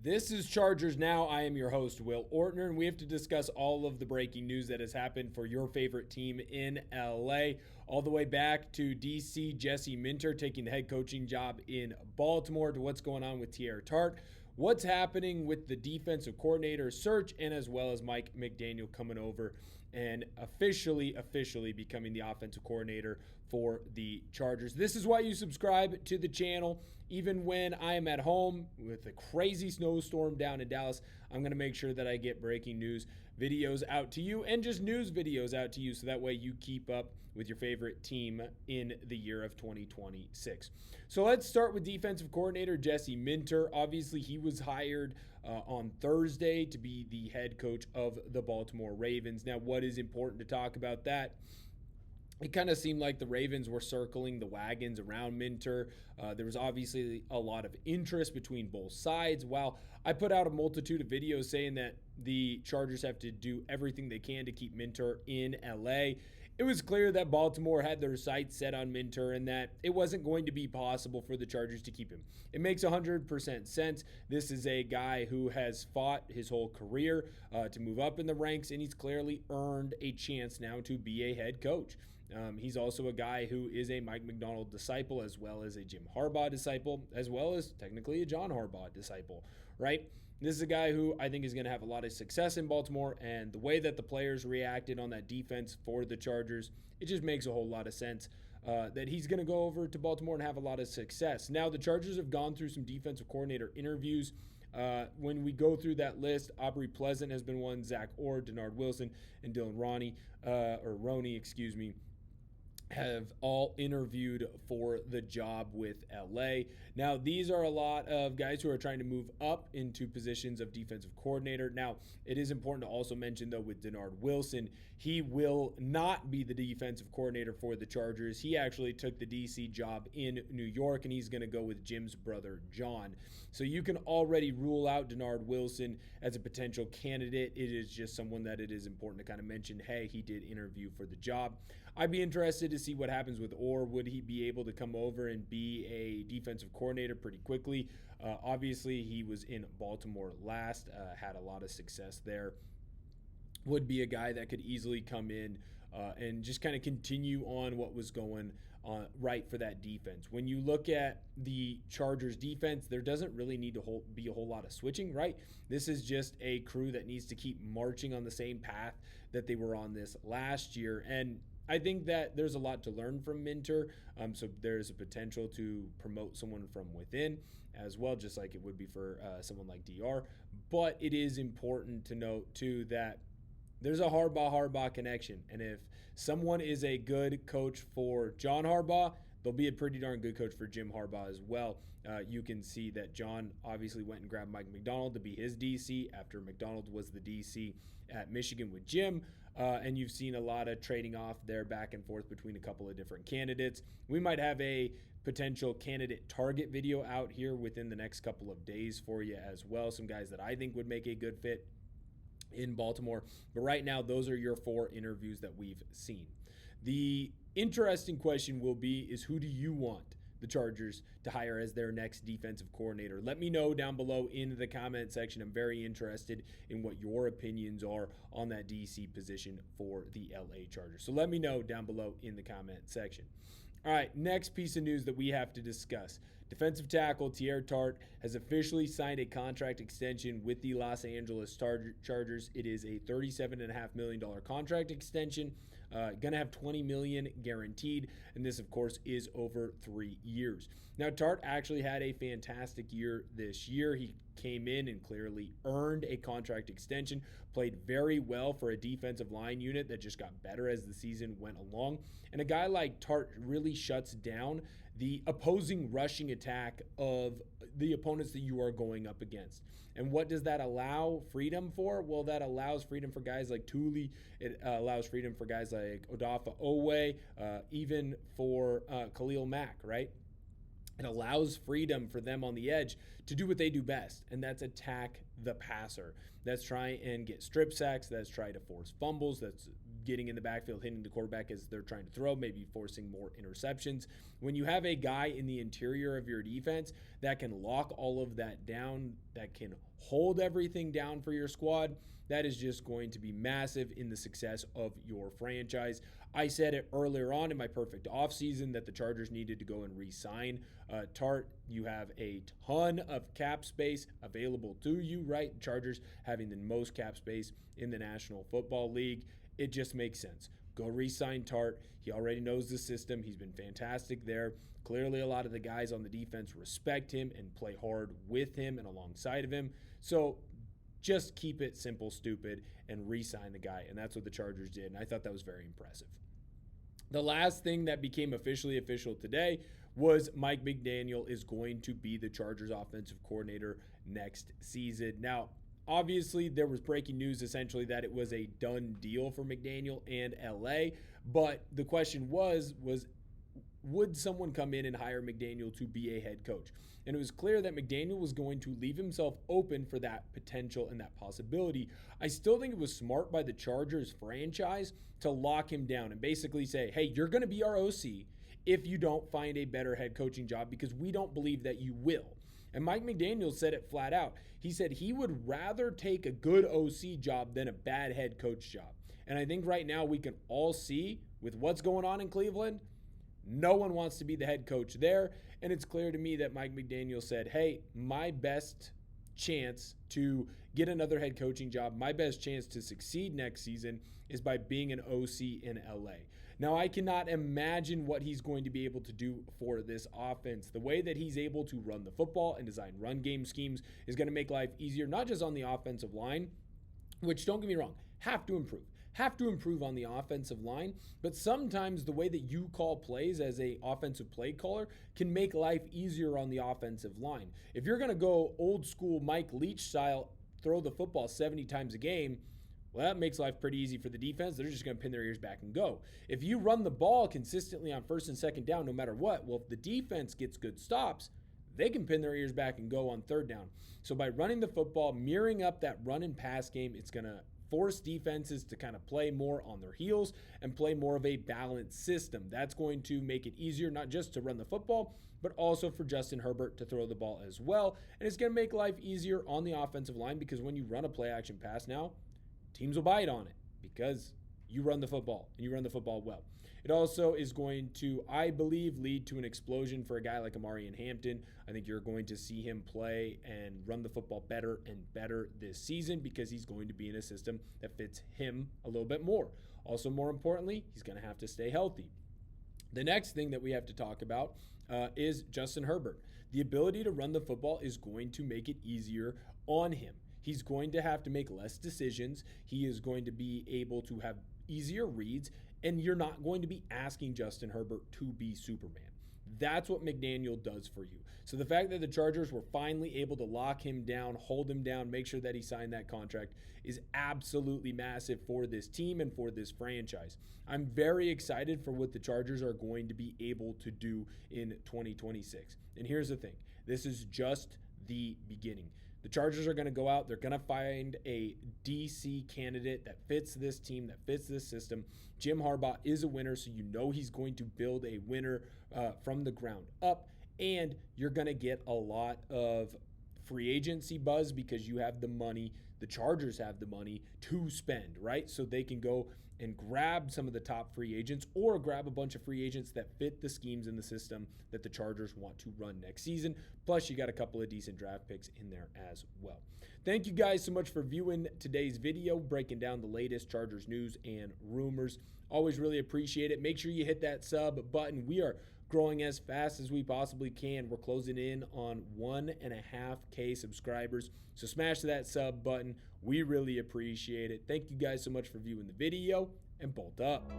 This is Chargers Now. I am your host, Will Ortner, and we have to discuss all of the breaking news that has happened for your favorite team in LA. All the way back to DC, Jesse Minter taking the head coaching job in Baltimore, to what's going on with Dennard Tart, what's happening with the defensive coordinator search, and as well as Mike McDaniel coming over and officially becoming the offensive coordinator for the Chargers. This is why you subscribe to the channel. Even when I am at home with a crazy snowstorm down in Dallas, I'm going to make sure that I get breaking news videos out to you and just news videos out to you, so that way you keep up with your favorite team in the year of 2026. So let's start with defensive coordinator Jesse Minter. Obviously, he was hired on Thursday to be the head coach of the Baltimore Ravens. Now, what is important to talk about that? It kind of seemed like the Ravens were circling the wagons around Minter. There was obviously a lot of interest between both sides. While I put out a multitude of videos saying that the Chargers have to do everything they can to keep Minter in LA, it was clear that Baltimore had their sights set on Minter and that it wasn't going to be possible for the Chargers to keep him. It makes 100% sense. This is a guy who has fought his whole career to move up in the ranks, and he's clearly earned a chance now to be a head coach. He's also a guy who is a Mike McDaniel disciple, as well as a Jim Harbaugh disciple, as well as technically a John Harbaugh disciple, right? This is a guy who I think is going to have a lot of success in Baltimore, and the way that the players reacted on that defense for the Chargers, it just makes a whole lot of sense that he's going to go over to Baltimore and have a lot of success. Now, the Chargers have gone through some defensive coordinator interviews. When we go through that list, Aubrey Pleasant has been one, Zach Orr, Dennard Wilson, and Roney, have all interviewed for the job with LA. Now, these are a lot of guys who are trying to move up into positions of defensive coordinator. Now, it is important to also mention, though, with Dennard Wilson, he will not be the defensive coordinator for the Chargers. He actually took the DC job in New York, and he's going to go with Jim's brother, John. So you can already rule out Dennard Wilson as a potential candidate. It is just someone that it is important to kind of mention, hey, he did interview for the job. I'd be interested to see what happens with Orr. Would he be able to come over and be a defensive coordinator pretty quickly? Obviously, he was in Baltimore last, had a lot of success there. Would be a guy that could easily come in and just kind of continue on what was going on right for that defense. When you look at the Chargers defense, there doesn't really need to be a whole lot of switching, right? This is just a crew that needs to keep marching on the same path that they were on this last year. And I think that there's a lot to learn from Minter, so there's a potential to promote someone from within as well, just like it would be for someone like DR. But it is important to note, too, that there's a Harbaugh connection, and if someone is a good coach for John Harbaugh, they'll be a pretty darn good coach for Jim Harbaugh as well. You can see that John obviously went and grabbed Mike McDaniel to be his DC after McDaniel was the DC at Michigan with Jim. And you've seen a lot of trading off there back and forth between a couple of different candidates. We might have a potential candidate target video out here within the next couple of days for you as well. Some guys that I think would make a good fit in Baltimore. But right now, those are your 4 interviews that we've seen. The interesting question will be is, who do you want the Chargers to hire as their next defensive coordinator? Let me know down below in the comment section. I'm very interested in what your opinions are on that DC position for the LA Chargers. So let me know down below in the comment section. All right, next piece of news that we have to discuss. Defensive tackle Dennard Tart has officially signed a contract extension with the Los Angeles Chargers. It is a $37.5 million contract extension. Going to have $20 million guaranteed, and this, of course, is over 3 years. Now, Tart actually had a fantastic year this year. He came in and clearly earned a contract extension, played very well for a defensive line unit that just got better as the season went along. And a guy like Tart really shuts down the opposing rushing attack of the opponents that you are going up against. And what does that allow freedom for? Well, that allows freedom for guys like Thule. It allows freedom for guys like Odafe Oweh, even for Khalil Mack, right? It allows freedom for them on the edge to do what they do best, and that's attack the passer. That's try and get strip sacks. That's try to force fumbles. That's getting in the backfield, hitting the quarterback as they're trying to throw, maybe forcing more interceptions. When you have a guy in the interior of your defense that can lock all of that down, that can hold everything down for your squad, that is just going to be massive in the success of your franchise. I said it earlier on in my perfect offseason that the Chargers needed to go and re-sign Tart. You have a ton of cap space available to you, right? Chargers having the most cap space in the National Football League. It just makes sense. Go re-sign Tart. He already knows the system. He's been fantastic there. Clearly, a lot of the guys on the defense respect him and play hard with him and alongside of him. So just keep it simple, stupid, and re-sign the guy. And that's what the Chargers did. And I thought that was very impressive. The last thing that became officially official today was Mike McDaniel is going to be the Chargers offensive coordinator next season. Now, obviously, there was breaking news essentially that it was a done deal for McDaniel and LA. But the question was would someone come in and hire McDaniel to be a head coach? And it was clear that McDaniel was going to leave himself open for that potential and that possibility. I still think it was smart by the Chargers franchise to lock him down and basically say, hey, you're going to be our OC if you don't find a better head coaching job, because we don't believe that you will. And Mike McDaniel said it flat out. He said he would rather take a good OC job than a bad head coach job. And I think right now we can all see with what's going on in Cleveland, no one wants to be the head coach there. And it's clear to me that Mike McDaniel said, hey, my best chance to get another head coaching job, my best chance to succeed next season is by being an OC in LA. Now, I cannot imagine what he's going to be able to do for this offense. The way that he's able to run the football and design run game schemes is going to make life easier, not just on the offensive line, which, don't get me wrong, have to improve on the offensive line, but sometimes the way that you call plays as a offensive play caller can make life easier on the offensive line. If you're going to go old school Mike Leach style, throw the football 70 times a game, well, that makes life pretty easy for the defense. They're just going to pin their ears back and go. If you run the ball consistently on first and second down, no matter what, well, if the defense gets good stops, they can pin their ears back and go on third down. So by running the football, mirroring up that run and pass game, it's going to force defenses to kind of play more on their heels and play more of a balanced system. That's going to make it easier not just to run the football, but also for Justin Herbert to throw the ball as well. And it's going to make life easier on the offensive line, because when you run a play action pass now, teams will bite on it because you run the football and you run the football well. It also is going to, I believe, lead to an explosion for a guy like Amari Hampton. I think you're going to see him play and run the football better and better this season, because he's going to be in a system that fits him a little bit more. Also, more importantly, he's going to have to stay healthy. The next thing that we have to talk about is Justin Herbert. The ability to run the football is going to make it easier on him. He's going to have to make less decisions. He is going to be able to have easier reads, and you're not going to be asking Justin Herbert to be Superman. That's what McDaniel does for you. So the fact that the Chargers were finally able to lock him down, hold him down, make sure that he signed that contract is absolutely massive for this team and for this franchise. I'm very excited for what the Chargers are going to be able to do in 2026. And here's the thing. This is just the beginning. The Chargers are going to go out. They're going to find a DC candidate that fits this team, that fits this system. Jim Harbaugh is a winner, so you know he's going to build a winner from the ground up. And you're going to get a lot of free agency buzz because you have the money. The Chargers have the money to spend, right? So they can go and grab some of the top free agents or grab a bunch of free agents that fit the schemes in the system that the Chargers want to run next season. Plus, you got a couple of decent draft picks in there as well. Thank you guys so much for viewing today's video, breaking down the latest Chargers news and rumors. Always really appreciate it. Make sure you hit that sub button. We are growing as fast as we possibly can. We're closing in on 1.5K subscribers. So smash that sub button. We really appreciate it. Thank you guys so much for viewing the video, and bolt up.